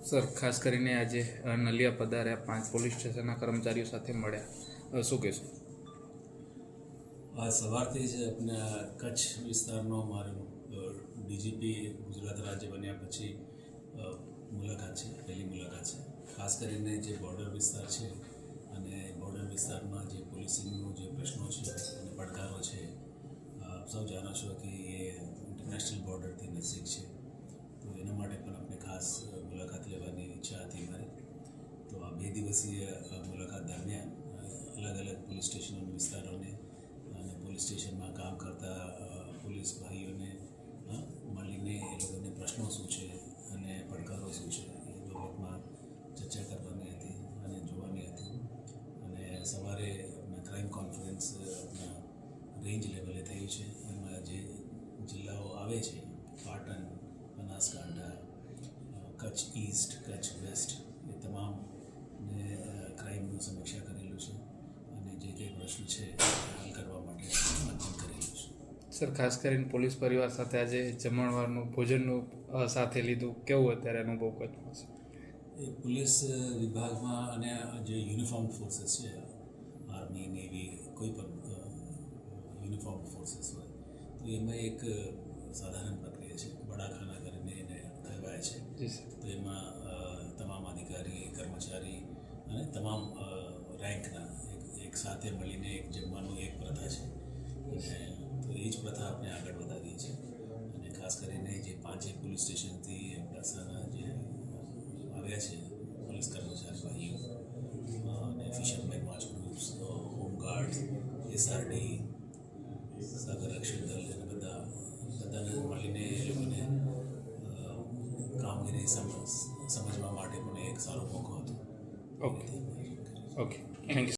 Sir, ખાસ કરીને આજે નલિયા પધાર્યા 5 પોલીસ સ્ટેશનના કર્મચારીઓ સાથે મળ્યા, શું કહેશો? આ સવારથી જ આપણા કચ્છ વિસ્તારનો મારો ડીજીપી ગુજરાત રાજ્ય બન્યા પછી મુલાકાત છે, પહેલી મુલાકાત છે. ખાસ કરીને જે બોર્ડર વિસ્તાર છે અને બોર્ડર વિસ્તારમાં જે પોલીસિંગનો જે પ્રશ્નો છે અને પડકારો છે, આપ સૌ જાણો છો કે એ ઇન્ટરનેશનલ બોર્ડરથી નજીક છે, તો એના માટે પણ આપણે ખાસ મુલાકાત લેવાની ઈચ્છા હતી મારી. તો આ 2 દિવસીય મુલાકાત દરમિયાન અલગ અલગ પોલીસ સ્ટેશનો વિસ્તારોને અને પોલીસ સ્ટેશનમાં કામ કરતા પોલીસ ભાઈઓને મળીને એ લોકોને પ્રશ્નો શું છે અને પડકારો શું છે એ બાબતમાં ચર્ચા કરવાની હતી અને જોવાની હતી. અને સવારે ક્રાઇમ કોન્ફરન્સ રેન્જ લેવલે થઈ છે. એમાં જે જિલ્લાઓ આવે છે, પાટણ, બનાસકાંઠા, કચ્છ ઈસ્ટ, કચ્છ વેસ્ટ, એ તમામને ક્રાઇમનું સમીક્ષા કરેલું છે અને જે કંઈ પ્રશ્ન છે હલ કરવા માટે મંથન કરેલું છે. સર, ખાસ કરીને પોલીસ પરિવાર સાથે આજે જમણવારનું ભોજનનું સાથે લીધું, કેવું અત્યારે અનુભવ કરવો છે? એ પોલીસ વિભાગમાં અને જે યુનિફોર્મ ફોર્સીસ છે, આર્મી, નેવી, કોઈ પણ યુનિફોર્મ ફોર્સીસ હોય તો એમાં એક સાધારણ પ્રક્રિયા છે, બડા ખાના કરીને એને કહેવાય છે. તો એમાં તમામ અધિકારી, કર્મચારી અને તમામ રેન્કના એક સાથે મળીને એક જમવાનું એક પ્રથા છે. તો એ જ પ્રથા આપણે આગળ વધારીએ છીએ. અને ખાસ કરીને જે 5 પોલીસ સ્ટેશનથી આપણા જે આવ્યા છે પોલીસ કર્મચારી ભાઈઓ અને fisherman watch groups, home guard, SRD, સાગર રક્ષક દળ, અને બધાને મળીને એ લોકોને કામગીરી સમજવા માટે પણ એક સારો મોકો હતો. Okay, thank you.